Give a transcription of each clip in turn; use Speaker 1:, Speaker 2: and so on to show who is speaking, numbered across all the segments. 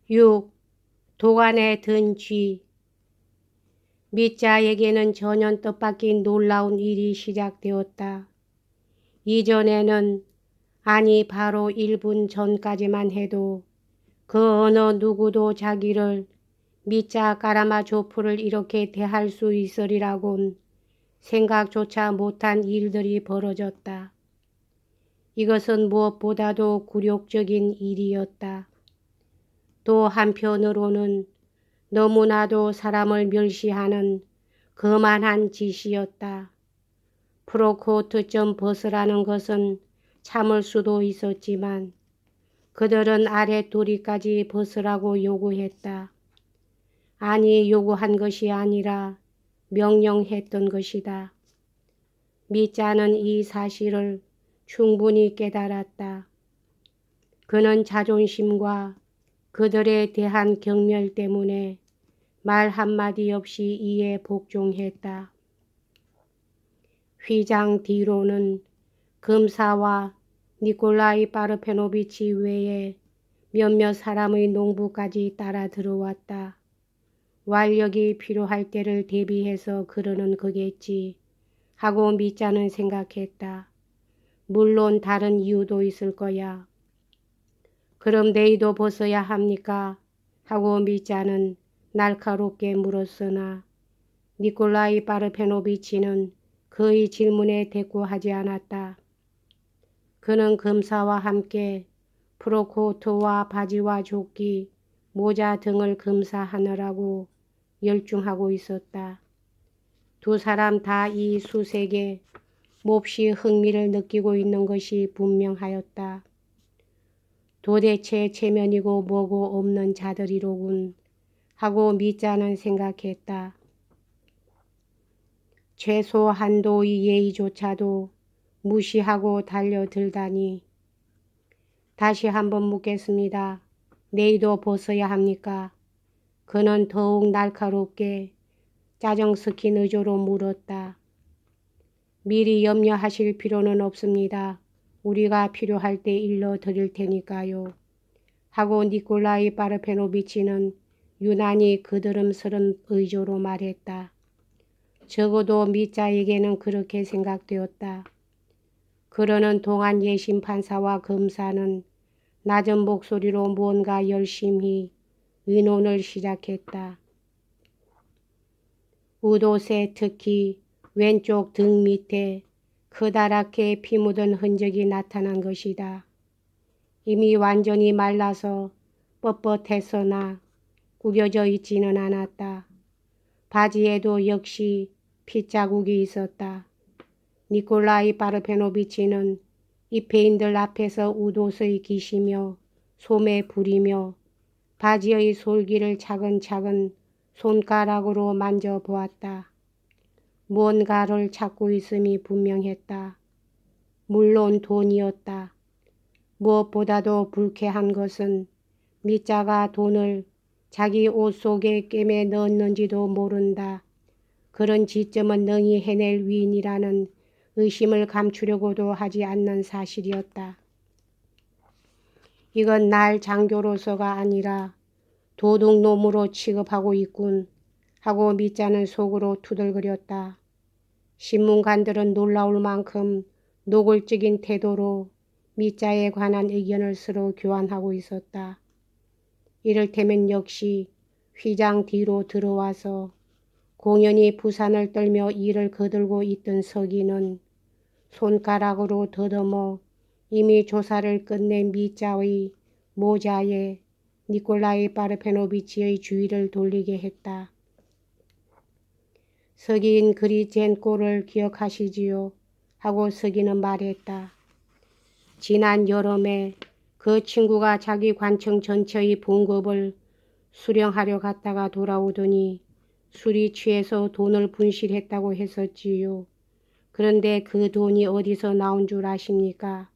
Speaker 1: 6. 도관에 든 쥐. 미자에게는 전혀 뜻밖인 놀라운 일이 시작되었다. 이전에는, 아니 바로 1분 전까지만 해도 그 어느 누구도 자기를 미자 까라마조프를 이렇게 대할 수 있으리라곤 생각조차 못한 일들이 벌어졌다. 이것은 무엇보다도 굴욕적인 일이었다. 또 한편으로는 너무나도 사람을 멸시하는 거만한 짓이었다. 프로코트 좀 벗으라는 것은 참을 수도 있었지만 그들은 아랫도리까지 벗으라고 요구했다. 아니, 요구한 것이 아니라 명령했던 것이다. 미자는 이 사실을 충분히 깨달았다. 그는 자존심과 그들에 대한 경멸 때문에 말 한마디 없이 이에 복종했다. 휘장 뒤로는 금사와 니콜라이 파르페노비치 외에 몇몇 사람의 농부까지 따라 들어왔다. 완력이 필요할 때를 대비해서 그러는 거겠지 하고 미자는 생각했다. 물론 다른 이유도 있을 거야. 그럼 내일도 벗어야 합니까? 하고 미자는 날카롭게 물었으나 니콜라이 파르페노비치는 그의 질문에 대꾸하지 않았다. 그는 금사와 함께 프로코트와 바지와 조끼, 모자 등을 금사하느라고 열중하고 있었다. 두 사람 다 이 수색에 몹시 흥미를 느끼고 있는 것이 분명하였다. 도대체 체면이고 뭐고 없는 자들이로군 하고 미자는 생각했다. 최소한도의 예의조차도 무시하고 달려들다니. 다시 한번 묻겠습니다. 내일도 벗어야 합니까? 그는 더욱 날카롭게 짜증 섞인 의조로 물었다. 미리 염려하실 필요는 없습니다. 우리가 필요할 때 일러 드릴 테니까요. 하고 니콜라이 파르페노비치는 유난히 그드름스런 의조로 말했다. 적어도 미자에게는 그렇게 생각되었다. 그러는 동안 예심 판사와 검사는 낮은 목소리로 뭔가 열심히 의논을 시작했다. 우도새 특히 왼쪽 등 밑에 커다랗게 피 묻은 흔적이 나타난 것이다. 이미 완전히 말라서 뻣뻣했으나 구겨져 있지는 않았다. 바지에도 역시 핏자국이 있었다. 니콜라이 파르페노비치는 입회인들 앞에서 우도서에 기시며 솜에 부리며 바지의 솔기를 차근차근 손가락으로 만져보았다. 뭔가를 찾고 있음이 분명했다. 물론 돈이었다. 무엇보다도 불쾌한 것은 미자가 돈을 자기 옷 속에 꿰매 넣었는지도 모른다. 그런 지점은 능히 해낼 위인이라는 의심을 감추려고도 하지 않는 사실이었다. 이건 날 장교로서가 아니라 도둑놈으로 취급하고 있군 하고 미자는 속으로 투덜거렸다. 신문관들은 놀라울 만큼 노골적인 태도로 미자에 관한 의견을 서로 교환하고 있었다. 이를테면 역시 휘장 뒤로 들어와서 공연히 부산을 떨며 이를 거들고 있던 서기는 손가락으로 더듬어 이미 조사를 끝낸 미자의 모자에 니콜라이 파르페노비치의 주의를 돌리게 했다. 서기인 그리젠코를 기억하시지요? 하고 서기는 말했다. 지난 여름에 그 친구가 자기 관청 전체의 봉급을 수령하려 갔다가 돌아오더니 술이 취해서 돈을 분실했다고 했었지요. 그런데 그 돈이 어디서 나온 줄 아십니까?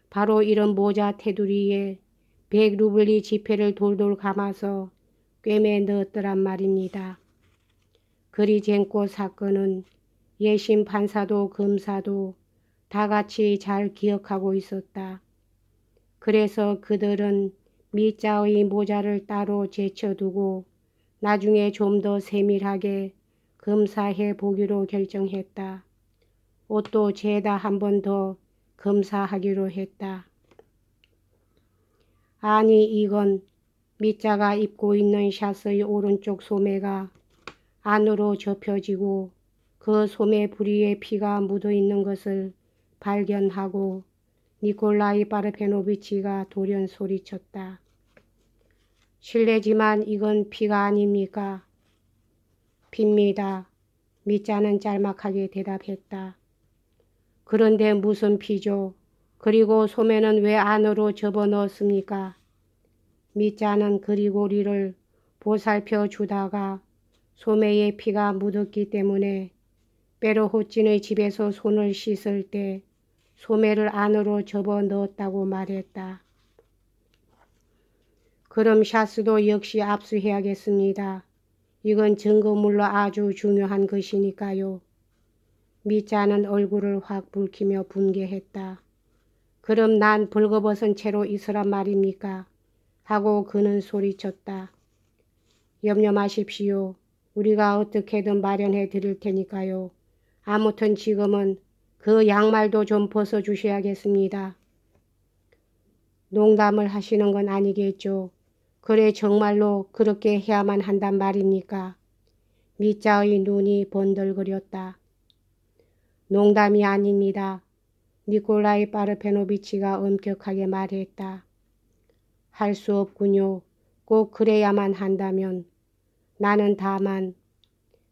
Speaker 1: 바로 이런 모자 테두리에 100루블리 지폐를 돌돌 감아서 꿰매 넣었더란 말입니다. 그리젠코 사건은 예심 판사도 검사도 다 같이 잘 기억하고 있었다. 그래서 그들은 미자의 모자를 따로 제쳐두고 나중에 좀 더 세밀하게 검사해 보기로 결정했다. 옷도 죄다 한 번 더 검사하기로 했다. 아니 이건 미자가 입고 있는 샷의 오른쪽 소매가 안으로 접혀지고 그 소매 부리에 피가 묻어 있는 것을 발견하고 니콜라이 바르페노비치가 돌연 소리쳤다. 실례지만 이건 피가 아닙니까? 피입니다. 미자는 짤막하게 대답했다. 그런데 무슨 피죠? 그리고 소매는 왜 안으로 접어넣었습니까? 미자는 그리고리를 보살펴 주다가 소매에 피가 묻었기 때문에 베르호진의 집에서 손을 씻을 때 소매를 안으로 접어넣었다고 말했다. 그럼 샤스도 역시 압수해야겠습니다. 이건 증거물로 아주 중요한 것이니까요. 미자는 얼굴을 확 붉히며 분개했다. 그럼 난 벌거벗은 채로 있으란 말입니까? 하고 그는 소리쳤다. 염려 마십시오. 우리가 어떻게든 마련해 드릴 테니까요. 아무튼 지금은 그 양말도 좀 벗어주셔야겠습니다. 농담을 하시는 건 아니겠죠. 그래 정말로 그렇게 해야만 한단 말입니까? 미자의 눈이 번들거렸다. 농담이 아닙니다. 니콜라이 바르페노비치가 엄격하게 말했다. 할 수 없군요. 꼭 그래야만 한다면. 나는 다만.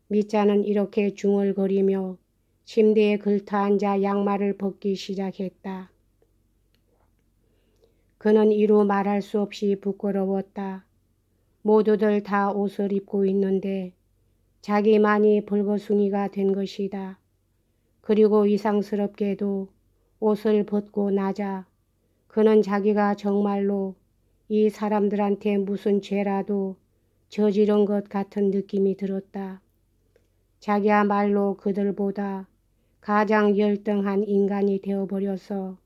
Speaker 1: 미자는 이렇게 중얼거리며 침대에 걸터앉아 양말을 벗기 시작했다. 그는 이루 말할 수 없이 부끄러웠다. 모두들 다 옷을 입고 있는데 자기만이 벌거숭이가 된 것이다. 그리고 이상스럽게도 옷을 벗고 나자 그는 자기가 정말로 이 사람들한테 무슨 죄라도 저지른 것 같은 느낌이 들었다. 자기야말로 그들보다 가장 열등한 인간이 되어버려서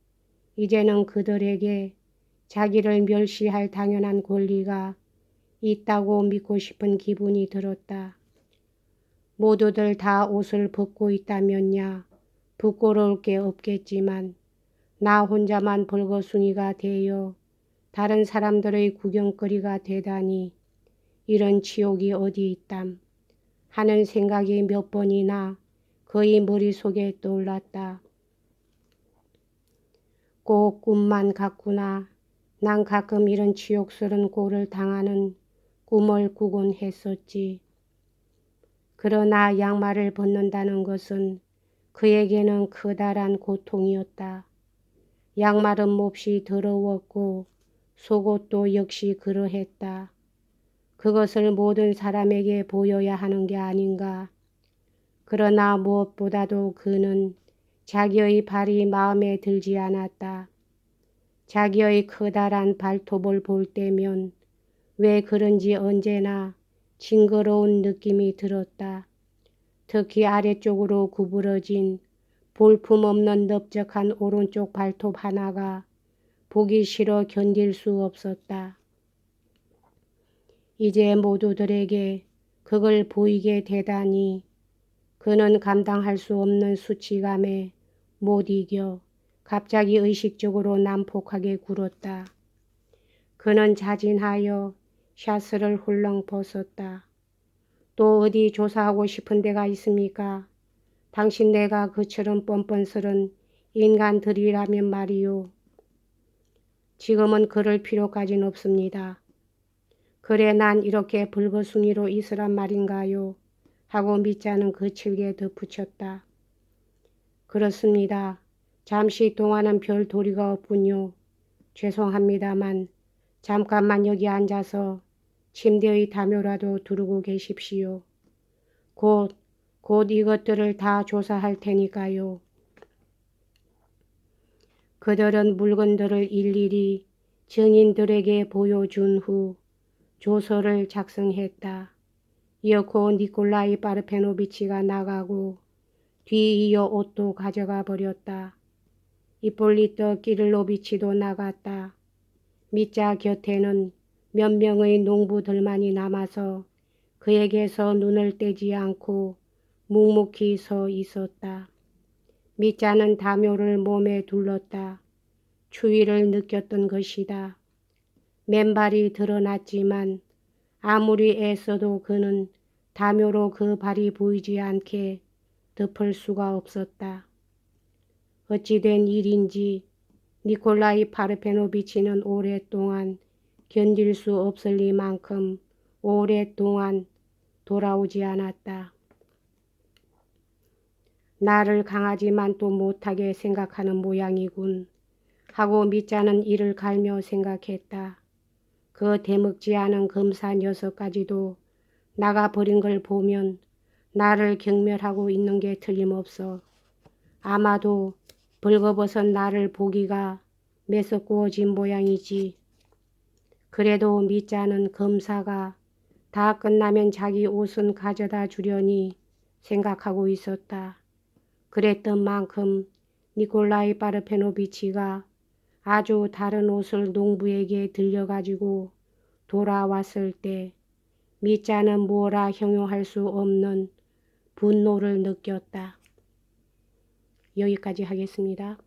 Speaker 1: 이제는 그들에게 자기를 멸시할 당연한 권리가 있다고 믿고 싶은 기분이 들었다. 모두들 다 옷을 벗고 있다면야 부끄러울 게 없겠지만 나 혼자만 벌거숭이가 되어 다른 사람들의 구경거리가 되다니 이런 지옥이 어디 있담 하는 생각이 몇 번이나 그의 머릿속에 떠올랐다. 꼭 꿈만 같구나. 난 가끔 이런 치욕스런 꼴을 당하는 꿈을 꾸곤 했었지. 그러나 양말을 벗는다는 것은 그에게는 커다란 고통이었다. 양말은 몹시 더러웠고 속옷도 역시 그러했다. 그것을 모든 사람에게 보여야 하는 게 아닌가. 그러나 무엇보다도 그는 자기의 발이 마음에 들지 않았다. 자기의 커다란 발톱을 볼 때면 왜 그런지 언제나 징그러운 느낌이 들었다. 특히 아래쪽으로 구부러진 볼품없는 넓적한 오른쪽 발톱 하나가 보기 싫어 견딜 수 없었다. 이제 모두들에게 그걸 보이게 되다니 그는 감당할 수 없는 수치감에 못 이겨 갑자기 의식적으로 난폭하게 굴었다. 그는 자진하여 샤스를 훌렁 벗었다. 또 어디 조사하고 싶은 데가 있습니까? 당신네가 그처럼 뻔뻔스런 인간들이라면 말이요. 지금은 그럴 필요까진 없습니다. 그래 난 이렇게 불거숭이로 있으란 말인가요? 하고 미자는 거칠게 덧붙였다. 그렇습니다. 잠시 동안은 별 도리가 없군요. 죄송합니다만 잠깐만 여기 앉아서 침대의 담요라도 두르고 계십시오. 곧 이것들을 다 조사할 테니까요. 그들은 물건들을 일일이 증인들에게 보여준 후 조서를 작성했다. 이어코 니콜라이 바르페노비치가 나가고 뒤이어 옷도 가져가 버렸다. 이폴리트 키릴로비치도 나갔다. 미자 곁에는 몇 명의 농부들만이 남아서 그에게서 눈을 떼지 않고 묵묵히 서 있었다. 미자는 다묘를 몸에 둘렀다. 추위를 느꼈던 것이다. 맨발이 드러났지만 아무리 애써도 그는 다묘로 그 발이 보이지 않게 덮을 수가 없었다. 어찌된 일인지 니콜라이 파르페노비치는 오랫동안 견딜 수 없을 리만큼 오랫동안 돌아오지 않았다. 나를 강하지만 또 못하게 생각하는 모양이군 하고 미자는 이를 갈며 생각했다. 그 대먹지 않은 검사 녀석까지도 나가버린 걸 보면 나를 경멸하고 있는 게 틀림없어. 아마도 벌거벗은 나를 보기가 매섭고워진 모양이지. 그래도 미자는 검사가 다 끝나면 자기 옷은 가져다 주려니 생각하고 있었다. 그랬던 만큼 니콜라이 파르페노비치가 아주 다른 옷을 농부에게 들려가지고 돌아왔을 때 미자는 뭐라 형용할 수 없는 분노를 느꼈다. 여기까지 하겠습니다.